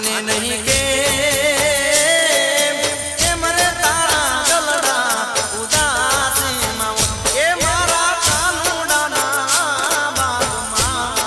માને નહીં કે મરે તારા ગલડા ઉદાસી માં એ મારા કાનુડાના બાગમાં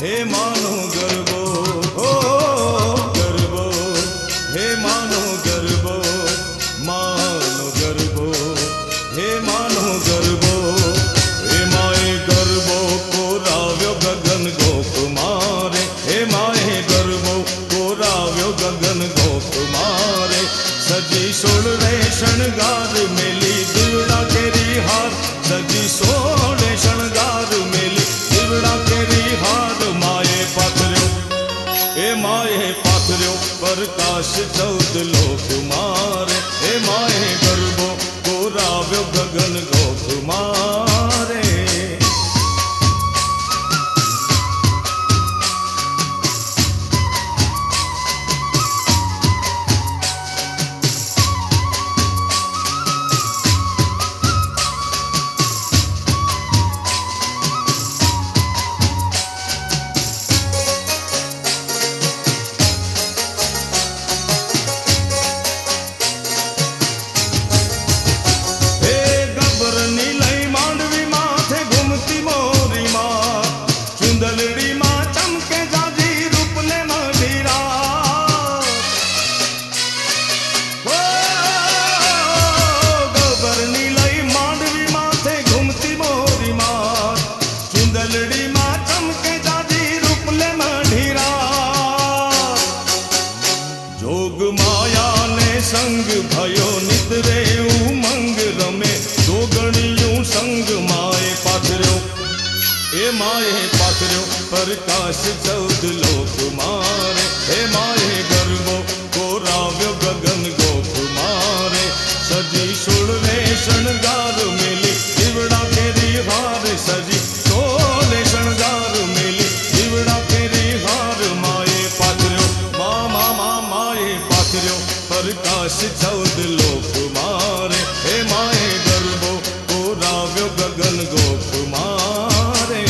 हे मानो गरबो ओ गरबो हे मानो गरबो हे मानो गरबो हे माए गरबो को राव्यो गगन गोकुमारे हे माए गरबो को राव्यो गगन गोकुमारे सजी सोड़े शणगार मेली दिवड़ा केरी हार सजी सोड़े शणगार मेली दिवड़ा केरी हार माए पाथर्यो प्रकाश चौद लोक मारे हे माए गरबो को राव्यो गगन गोकुमारे चमके जादी પ્રકાશ 14 લોક મારે હે માએ ગરબો કોરાવ્યો ગગન ગોખ મારે સજી સોળવે શણગાર મેલી દીવડા કેરી હાર સજી સોળે શણગાર મેલી દીવડા કેરી હાર માએ પાથર્યો માએ પાથર્યો પ્રકાશ 14 લોક મારે હે માએ ગરબો કોરાવ્યો ગગન ગોખ મારે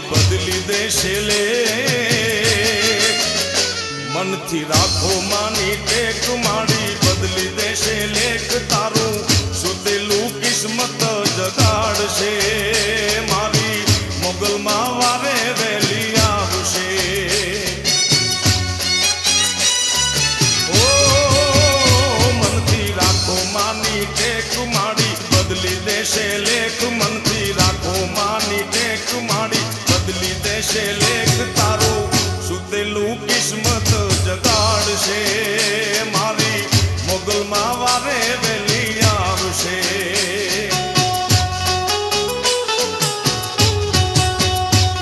બદલી દેશે લે મનથી રાખો માની ટેક માડી બદલી દેશે લેખ તારું સુતેલું કિસ્મત જગાડશે મારી મોગલમાં વારે વેલી આવશે ઓ મનથી રાખો માની ટેક માડી બદલી દેશે લેખ મનથી રાખો માની ટેક માડી બદલી દેશે લેખ તારું સુતેલું કિસ્મત જગાડશે મારી મોગલમાં વારે વેલી આવશે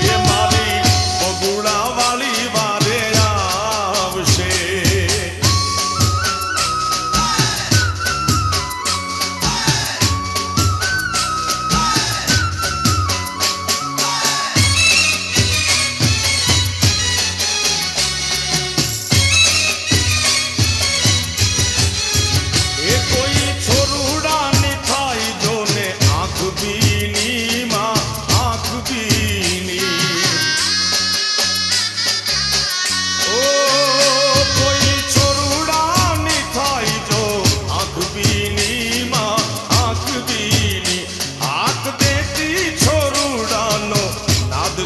એ મારી બગુડા વાળી વારે આવશે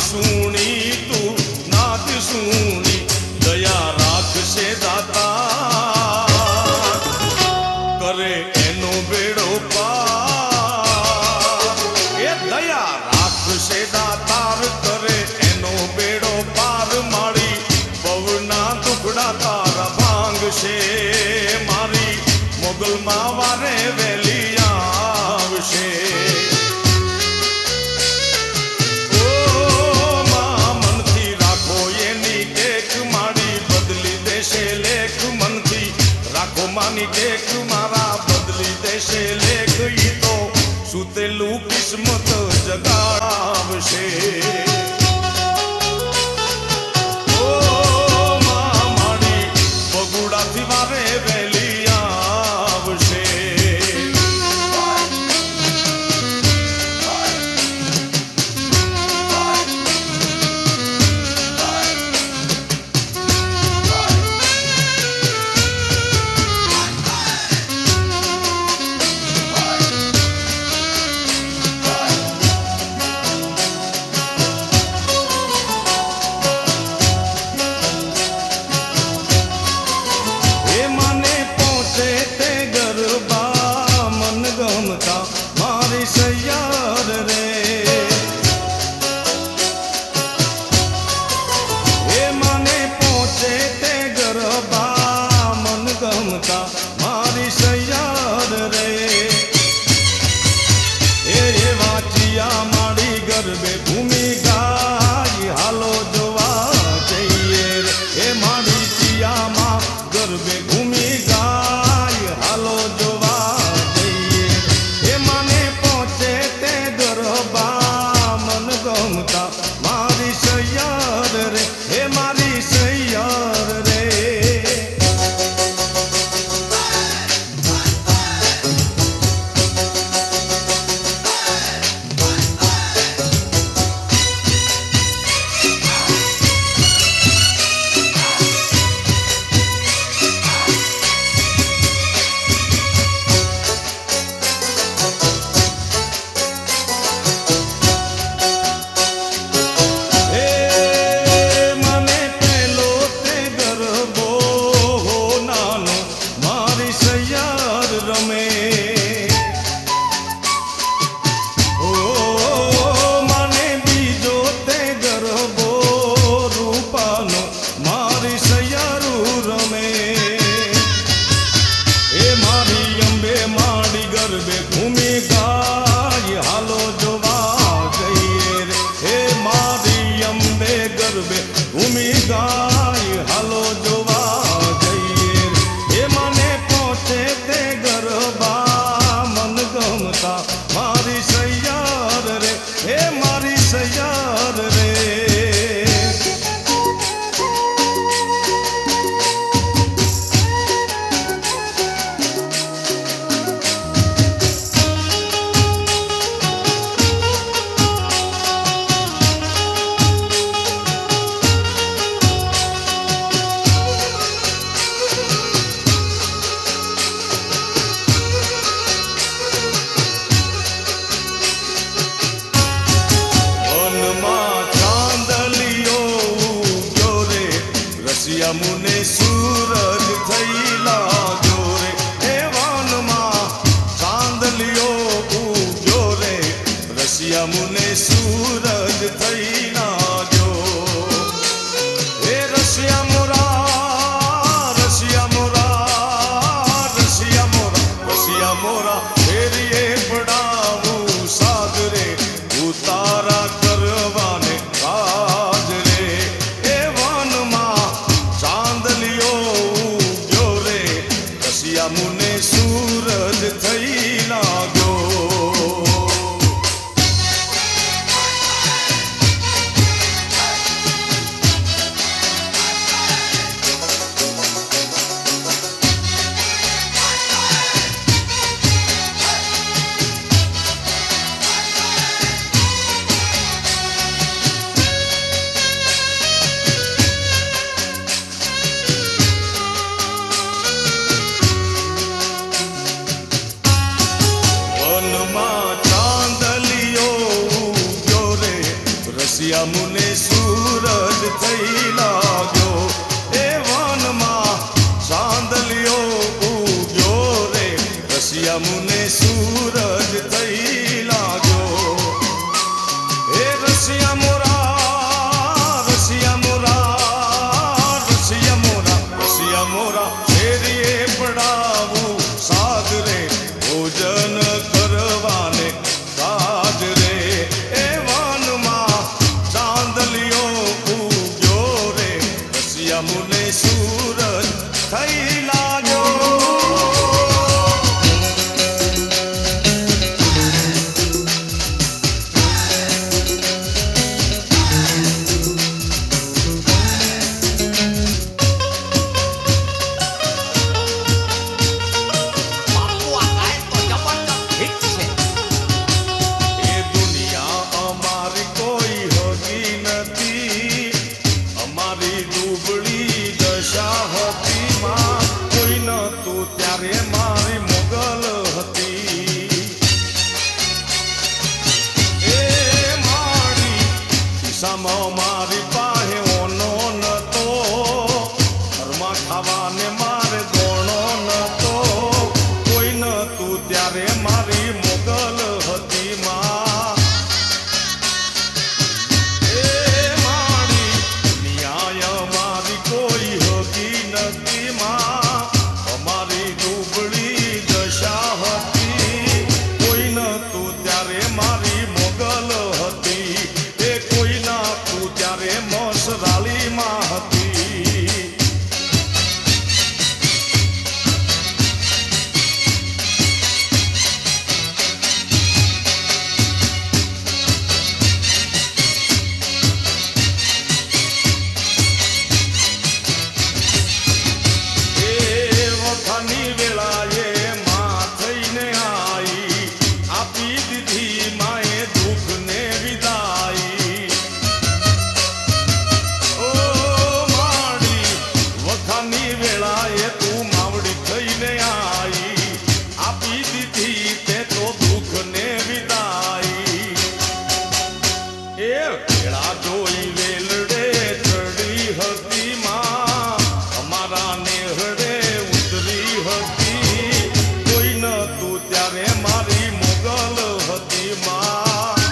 સુણી તું નાદ સુણી દયા રાખશે દાતા કરે એનો બેડો પાર એ દયા રાખશે દાતાર કરે એનો બેડો પાર મારી બહુના દુખડા તારા ભાંગશે મારી મોગલમાં વારે વેલી આવશે માની ટેક મારા બદલી દેશે લેખ ઈ તો સુતેલું કિસ્મત જગાડશે ઓ માડી બગુડાથી વારે વેલી આવશે મારી સૈયાર રે એ મને પહોંચે તે ગરબા મન ગમતા મારી સૈયાર રે એ વાંચિયા માડી ગરબે ભૂમિ ગાય હાલો જોવા જઈએ રે એ માડી ચિયામાં ગરબે ભૂમિ ગાય હાલો જોવા મારી સૈયાર રે હે મારી સૈયાર રે રસિયા મુને સૂરજ થઈ લાગ્યો એ વનમાં ચાંદલિયો ઉગ્યો રે રસિયા મુને સૂરજ થઈ લાગ્યો એ રસિયા મોરા રસિયા મોરા રસિયા મોરા રસિયા મોરા શેરીએ પડાવું સાગરે ભોજન કરવાને કાજ રે એ વનમાં ચાંદલિયો ઉગ્યો રે રસિયા મુને સૂરજ થઈ લાગ્યો બાપુ આ ગાયન તો જબરદસ્ત હિટ છે. એ દુનિયા અમારી કોઈ હોતી નથી અમારી દુબળી દશા હતી માં કોઈ નતું ત્યારે મારી મોગલ હતી એ મારી ખિસ્સામાં મારી પાસે ઓનો નતો ઘરમાં ખાવાને મારે દોણો નતો કોઈ નતું ત્યારે મારી મોગલ હતી માં એ મારી ન્યાય મારી કોઈ હોતી નથી માં અમારી દુબળી દશા હતી કોઈ નતું ત્યારે મારી મોગલ હતી એ કોઈ નાતું ત્યારે મસરાલીમાં હતી એ વખાની વેળાએ માં થઈને આઈ આપી દીધી માએ દુઃખને વિદાઈ ઓ માડી વખાની વેળાએ તું માવડી થઈને આઈ આપી દીધી તે તો દુઃખને વિદાઈ એ વેળા જોઈ વેલડે ચડી હતી માં અમારા નેહડે ઉતરી હતી કોઈ નતું ત્યારે મારી મોગલ હતી માં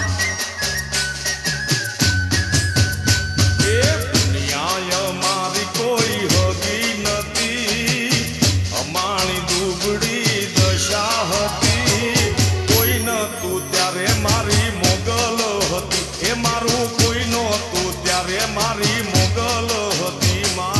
એ દુનિયા મારી કોઈ હોતી નથી અમારી દુબળી દશા હતી કોઈ નતું ત્યારે મારી મોગલ હતી એ મારું કોઈ નહોતું ત્યારે મારી મોગલ હતી માં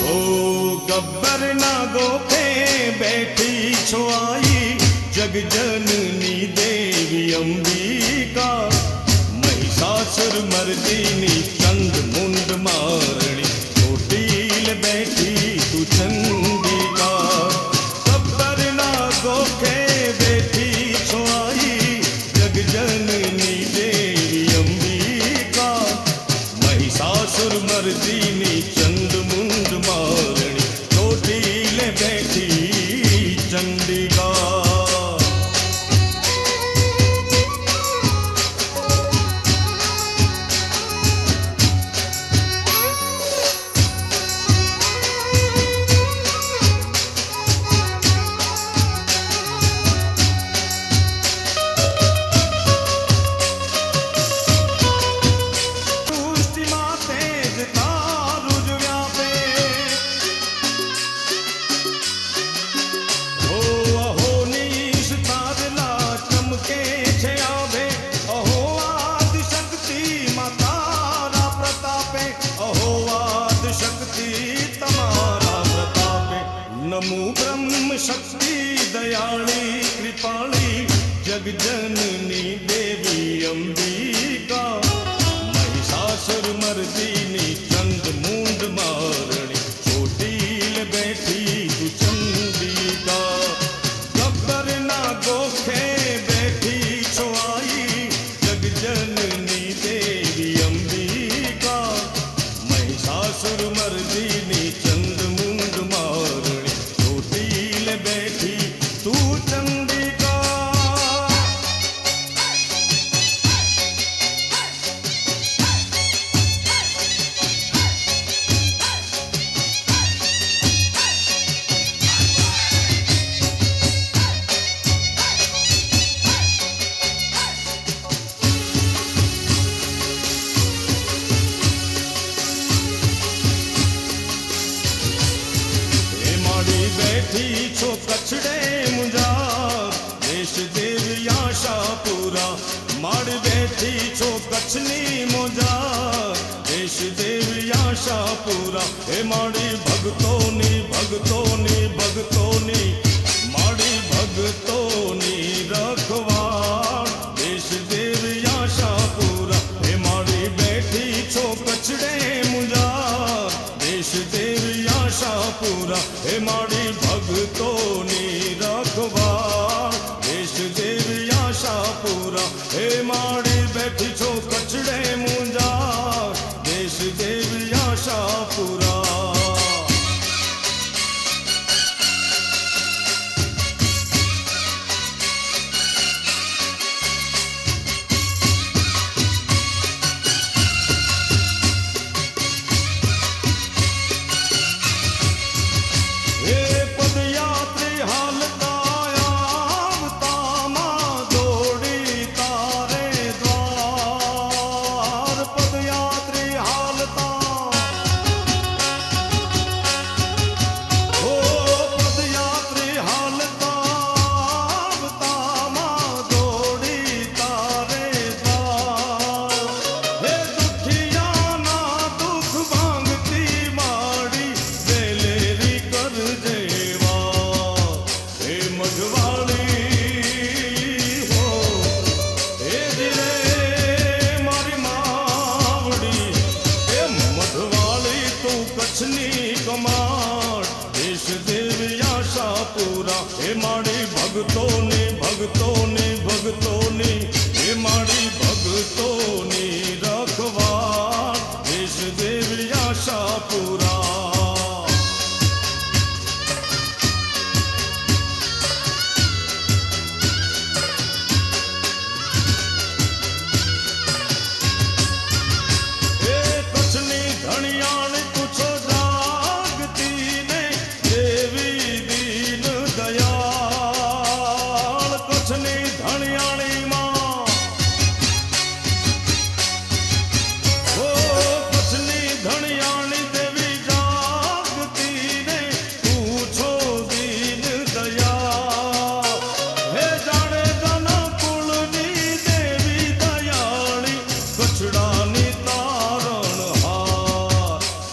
ઓ ગબ્બરના ગોખે બેઠી છો આઈ જગજનની દેવી અંબિકા મહિષાસુર મર્દિની ચંડ મુંડ મારણી ચોટીલ બેઠી તું ચંડિકા ગબ્બરના ગોખે બેઠી છો આઈ જગજનની દેવી અંબિકા મહિષાસુર મર્દિની ચંડ મુંડ મારણી ચોટીલ બેઠી ચંડિકા સૃષ્ટિમાં તેજ તારું જ વ્યાપે હો અહોનીશ તારલા ચમકે છે આભે અહો આદિશક્તિમાં તારા પ્રતાપે અહો આદિશક્તિ તમારા પ્રતાપે નમો બ્રહ્મ શક્તિ દયાળી કૃપાળી જગજનની દેવી અંબિકા મહિષાસુર મર્દિની ચંદ મુંડ મારણી ચોટીલ બેઠી તું ચંડિકા ગબ્બરના ગોખે કચ્છડે મુંજાર દેશ દેવી આશાપુરા માડી બેઠી છો કચ્છની મોજાર દેશ દેવી આશાપુરા હે માડી ભક્તોની ભક્તોની ભક્તોની માડી ભક્તોની રખવાળ દેશ દેવી આશાપુરા હે માડી બેઠી છો કચ્છડે મુંજાર દેશ દેવી આશાપુરા હે માડી ભક્તોની રખવાળ દેશ દેવી આશાપુરા હે માડી બેઠી છો કચ્છડે મુંજાર દેશ દેવી આશાપુરા હે માડી ભક્તોની ભક્તોની ભક્તોની હે માડી ભક્તોની રખવાળ દેશ દેવી આશાપુરા હે કચ્છની ધણિયાણી પૂછો જાગતી ને દેવી દીન દયાળ કચ્છની ધણિયાણીમાં ઓ કચ્છની ધણિયાણી દેવી જાગતી ને પૂછો દીન દયા હે જાણે જનકુળની દેવી દયાળી કચ્છડાની તારણહાર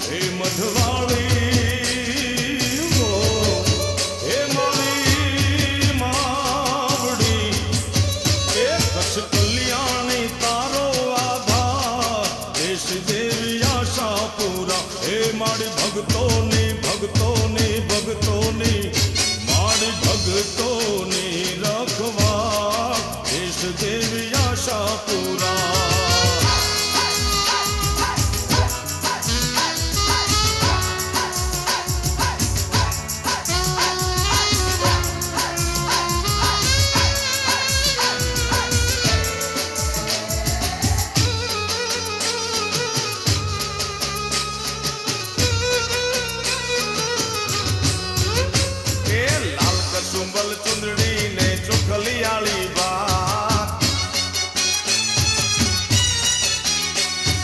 હે મઢવાળી હે મારી માવડી હે કચ્છ કલ્યાણી તારો આધાર દેશ દેવી આશાપુરા હે મારી ભક્તોની ભક્તોની ભક્તોની મારી ભક્તોની રખવાળ દેશ દેવી આશાપુરા કસુંબલ ચુંદડી ને ચોખલિયાળી વાત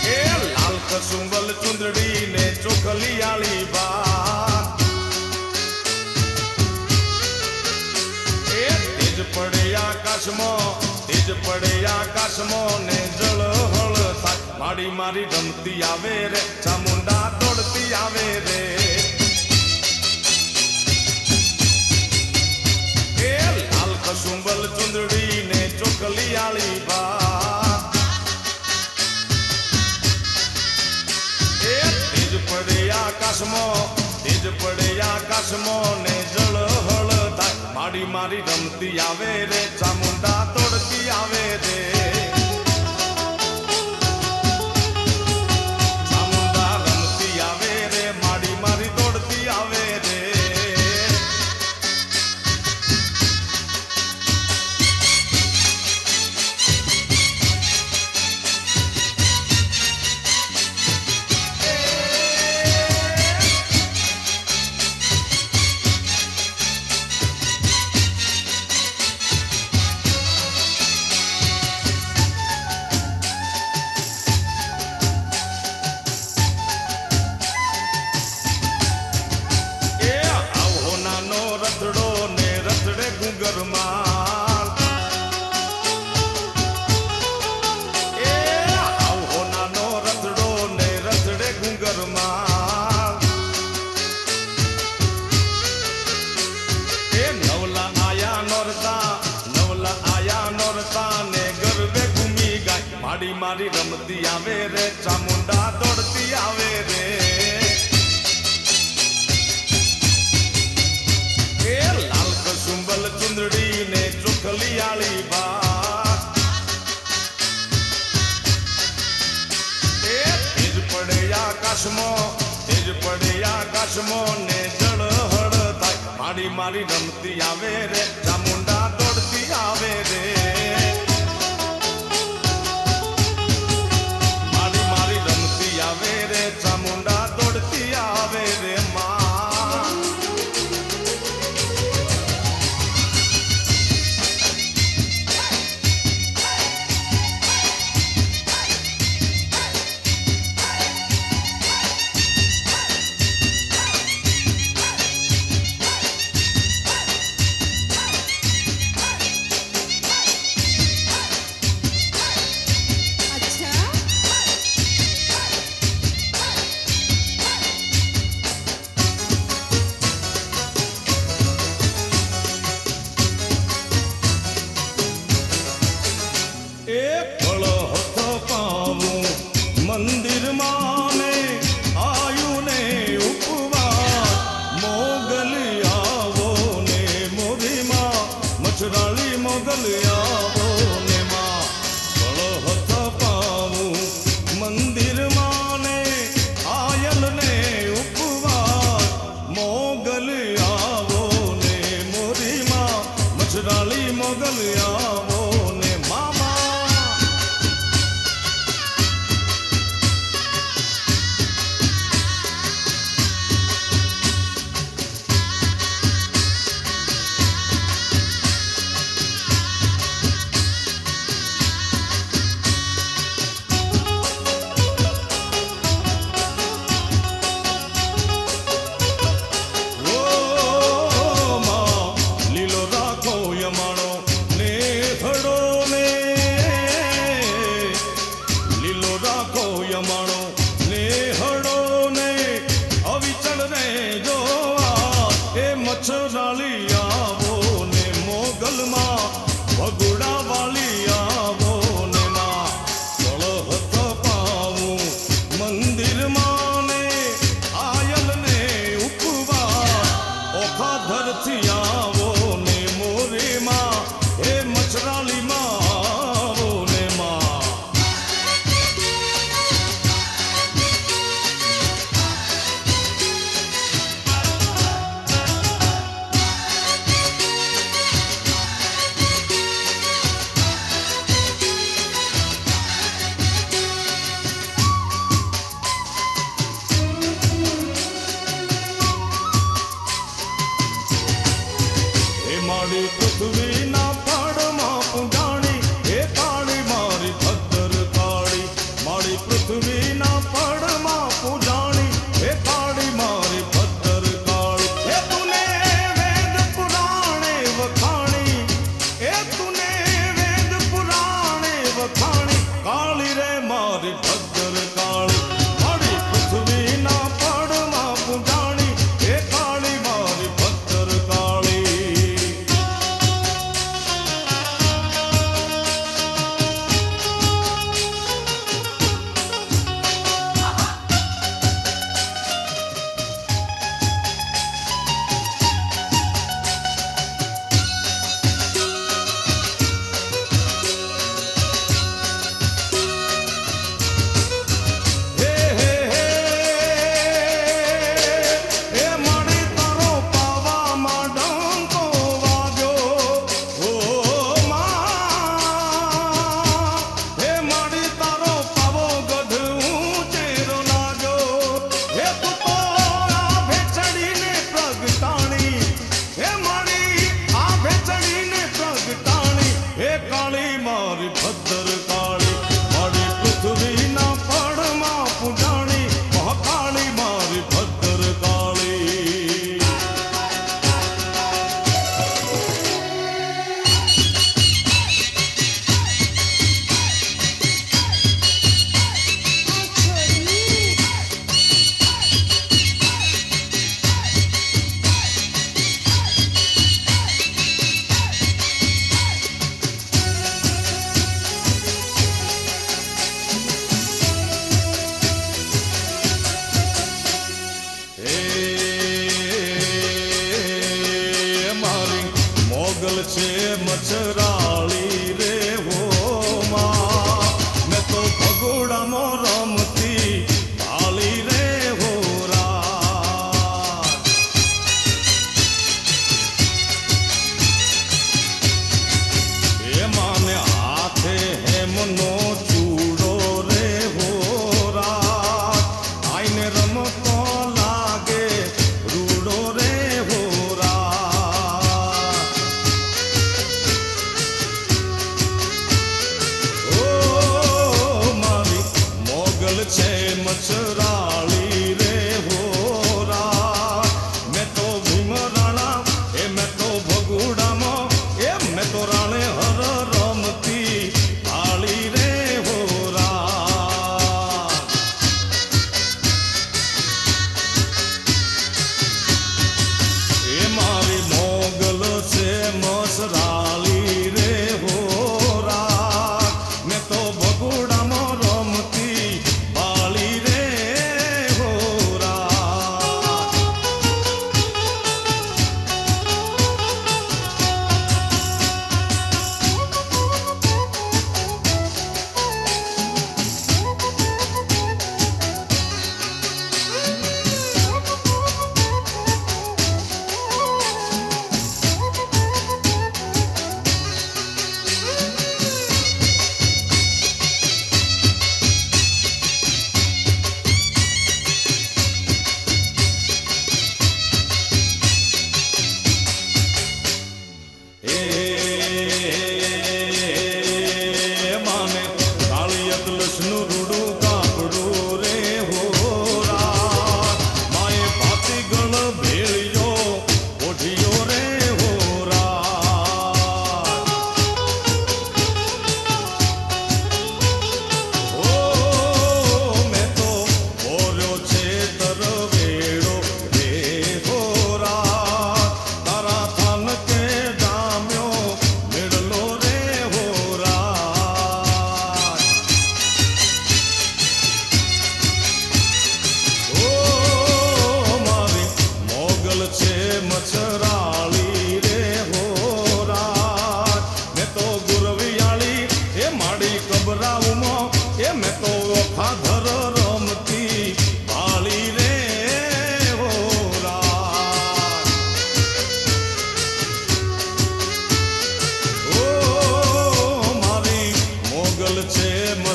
એ લાલ કસુંબલ ચુંદડી ને ચોખલિયાળી વાત એ તેજ પડે આકાશમાં ને જળહળ થાય માડી મારી રમતી આવે રે ચામુંડા દોડતી આવે રે કસુંબલ ચુંદડી ને ચોખલિયાળી વાત એ તેજ પડે આકાશમાં ને જળહળ થાય માડી મારી રમતી આવે રે ચામુંડા તોડતી આવે રે ચામુંડા રમતી આવે રે માડી મારી દોડતી આવે રે માડી મારી રમતી આવે રે ચામુંડા દોડતી આવે રે એ લાલ કસુંબલ ચુંદડી ને ચોખલિયાળી બા એ તેજ પડે આકાશમાં ને જળહળ થાય માડી મારી રમતી આવે રે ચામુંડા દોડતી આવે રે માડી મારી રમતી આવે રે ચામુંડા દોડતી આવે રે માં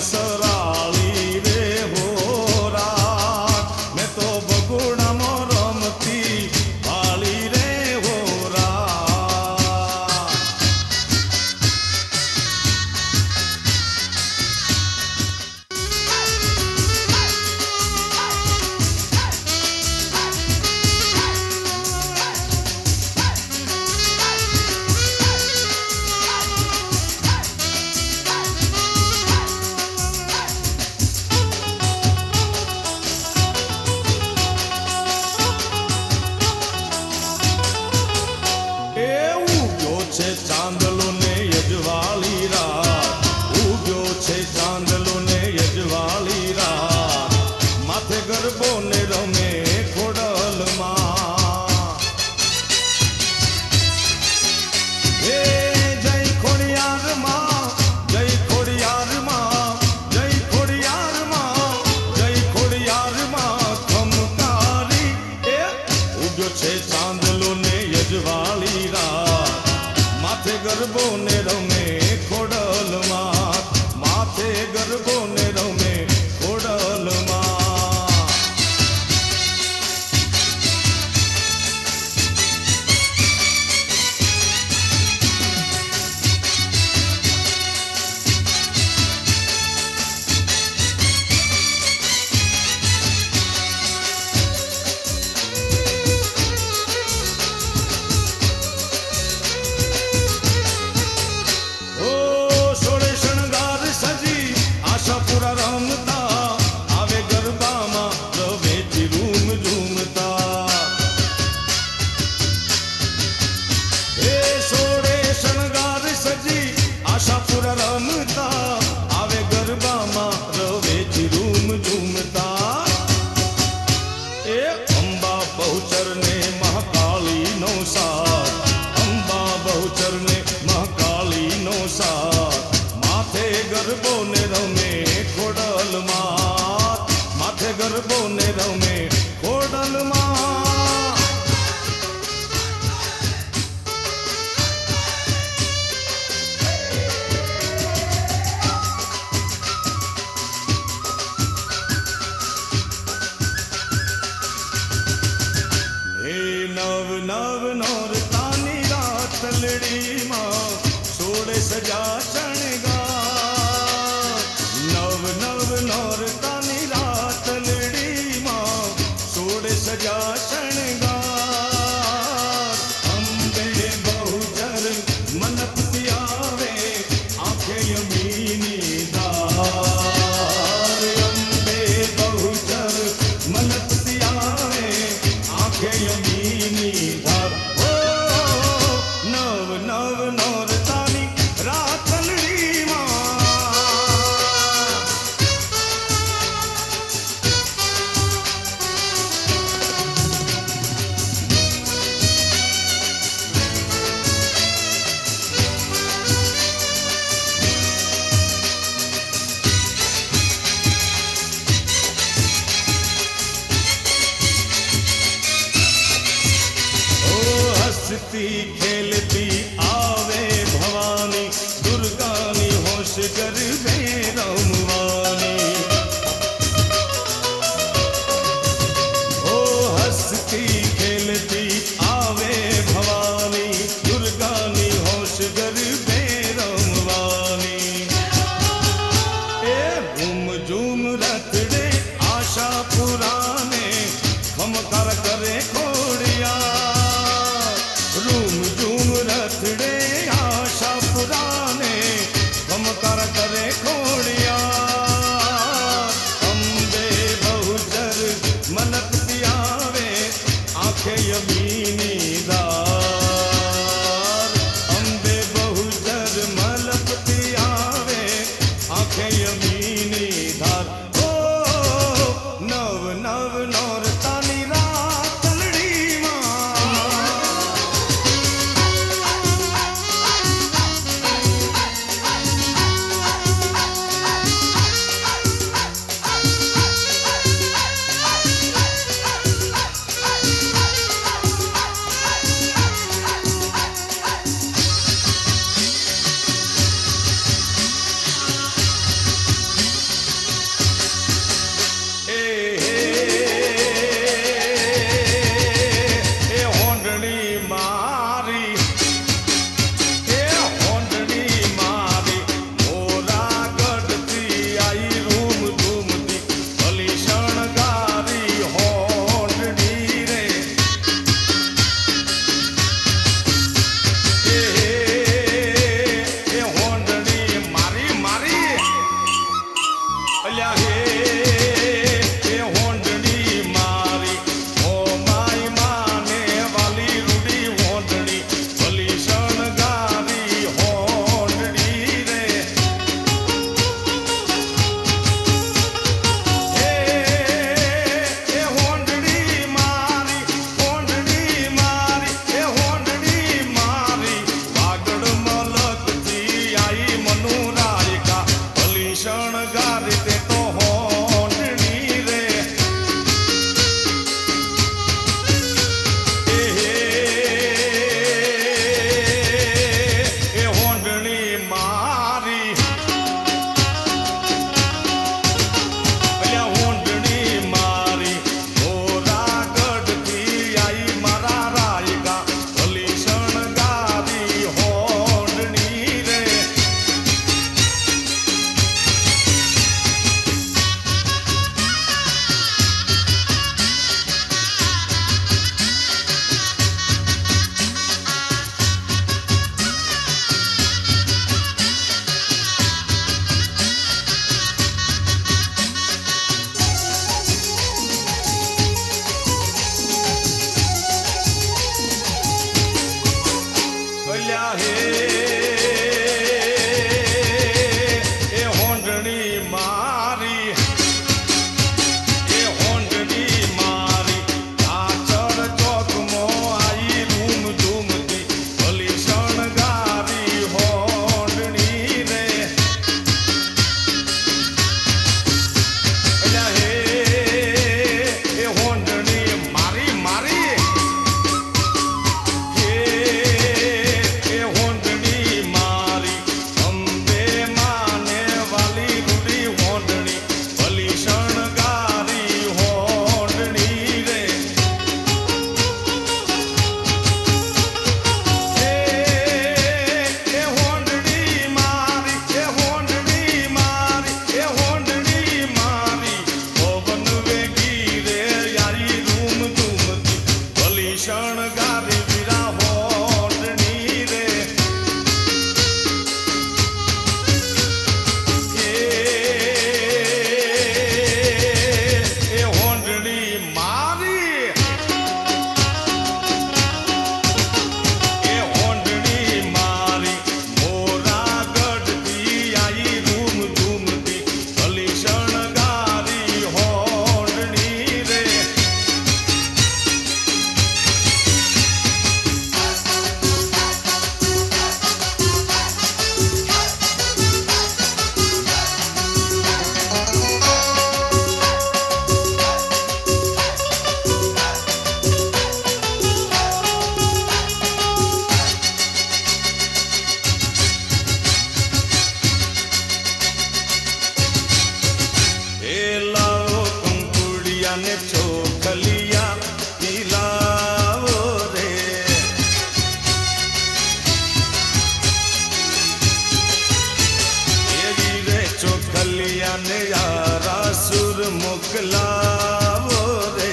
સરાળી રે હોરા મેં તો બગુડામાં રમતી વાળી રે હોરા છે ચાંદલો ને યજવાળી રાત ઉગ્યો છે ચાંદલો ને યજવાળી રાત માથે ગરબો ને રમે ખોડલમાં હે જય ખોડિયારમાં જય ખોડિયારમાં જય ખોડિયારમાં જય ખોડિયારમાં ખમકારી એ ઉગ્યો છે ચાંદલો ને યજવાળી રાત માથે ગરબો ને રમે ખોડલમાં માથે ગરબો ને રમે ખોડલમાં આશાપુરા રમતા આવે ગરબામાં રવેથી રૂમ ઝૂમતા એ સોળે શણગાર સજી આશાપુરા રમતા આવે ગરબામાં રવેથી રૂમ ઝૂમતા એ અંબા બહુચર ને મહાકાળી નો સાથ અંબા બહુચર ને મહાકાળી નો સાથ માથે ગરબો ને રમે ખોડલમાં માથે ગરબો ને રમે ખોડલમાં હે નવ નવ નોરતાની રાત લડીમાં સોળે સજા શણગાર નવ નવ નોરતાની રાત લડીમાં સોળે સજા શણગાર અંબે બહુચર મનપતિ આવે આંખે યમીની ધાર અંબે બહુચર મનપતિ આવે આંખે યમીની ધાર નવ નવ નોરતાની રાત હસતી ખેલતી આવે ભવાની દુર્ગાની હોશ ગરબે રમવાની ઓ હસતી ખેલતી આવે ભવાની દુર્ગાની હોશ ગરબે રમવાની એ ઝૂમ ઝૂમ રથડે આશાપુરાને ખમકાર કરે ખોડિયા રૂમ ઝૂમ રથડે આશાપુરાને ખમકાર કરે ચોખલિયા પીલાવો રે એવી રે ચોખલિયા ને યારા સુર મોકલાવો રે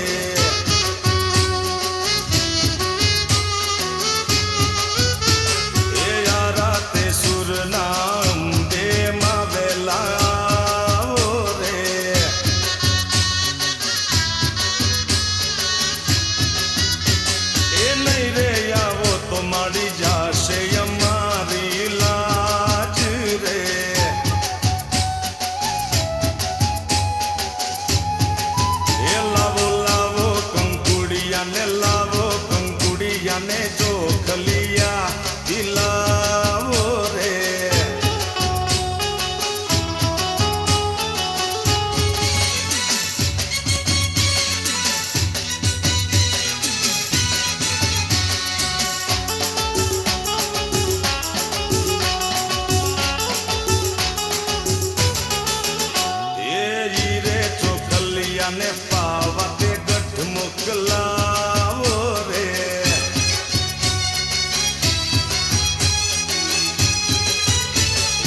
એ યારા તે સુર નામ દે માં વેલાવો રે એ નહીં રે આવો તો માડી જાશે અમારી લાજ રે એ લાવો લાવો કંકુડિયા ને ચોખલિયા દિલાવો રે એ ઈ રે ચોખલિયા ને પાવા તે ગઢ મોકલાવો રે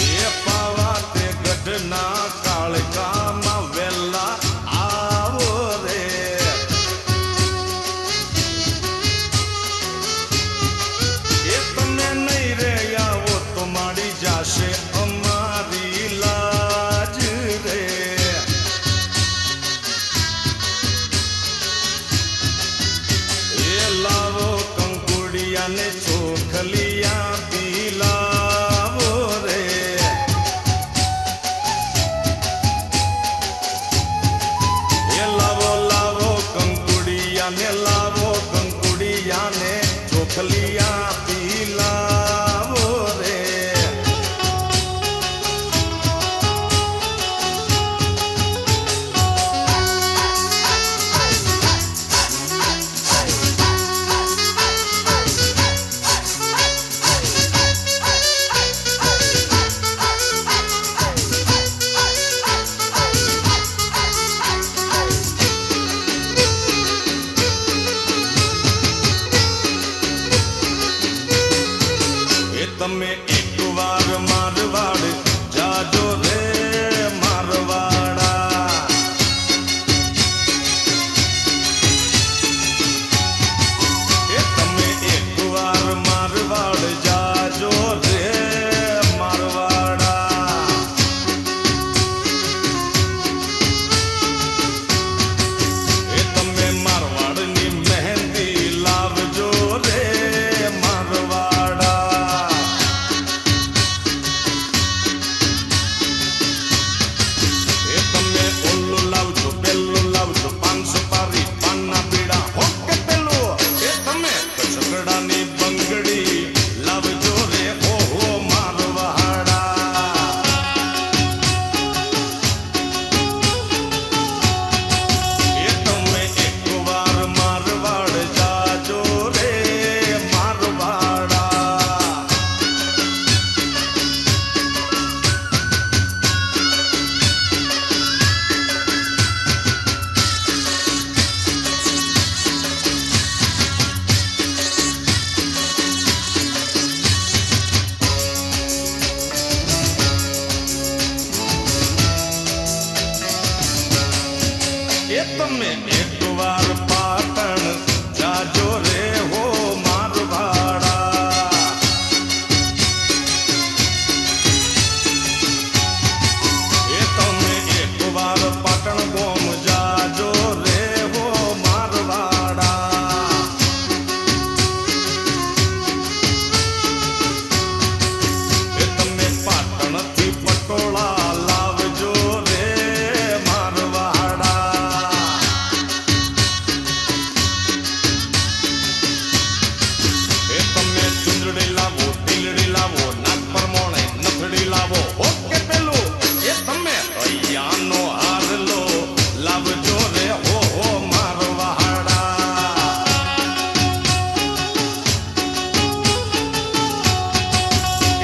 એ પાવા તે ગઢના કાળકામાં વેલા આવો રે એ તમે નહીં રે આવો તો માડી જાશે અમારી લાજ રે એ લાવો કંકુડિયા ને ચોખલિયા પીલાવો રે એ લાવો કંકુડિયા ને ચોખલિયા પીલાવો રે એ તમે એકવાર મારવાડ જાજો રે મારવાડા એ તમે એકવાર મારવાડ જાજો રે મારવાડા એ તમે મારવાડની મહેંદી લાવજો રે મારવાડા એ તમે ઓલું લાવજો પેલું લાવજો 500 પારી પાનના પીડા હોકે પેલું એ તમે ઝઘડાની બંગડી લાવજો રે ઓહો મારવાડા એ તમે એકવાર મારવાડ જાજો રે મારવાડા એ તમે એકવાર પાટણ જાજો રે હો મારવાડા એ તમે એકવાર પાટણ ગોમ જાજો રે હો મારવાડા એ તમે પાટણથી પટોળા લાવજો રે મારવાડા એ તમે ચુંદડી લાવો ઢીલડી લાવો નાક પર મોણે નથડી લાવો ઓકે પેલું એ તમે હૈયાનો હાર લો લાવજો રે હો મારવાડા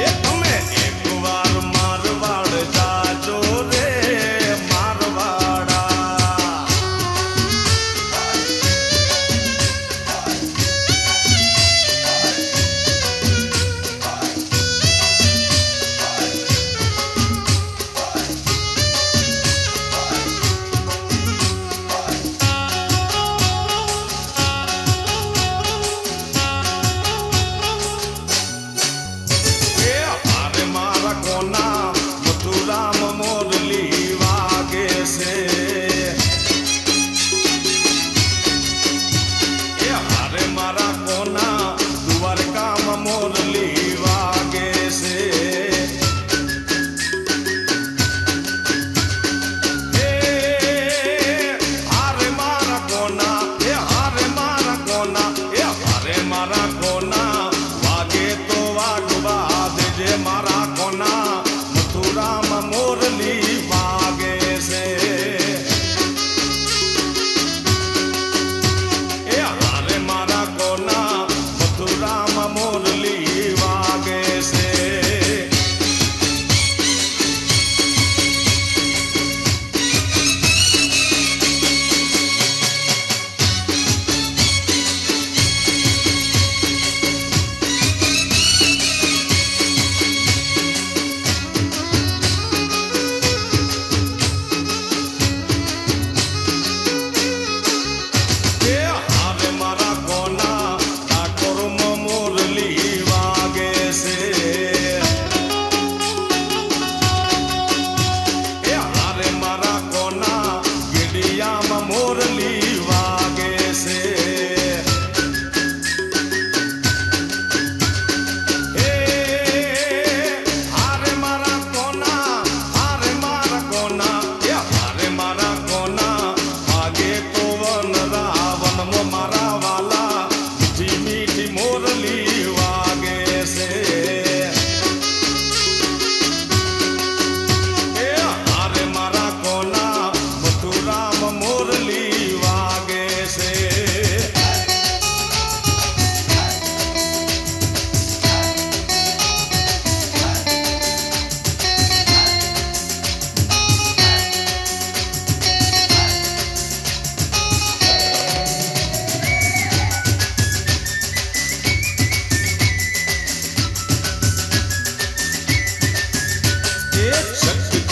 એ તમે એકવાર મારવાડ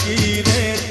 ઝીણકી રે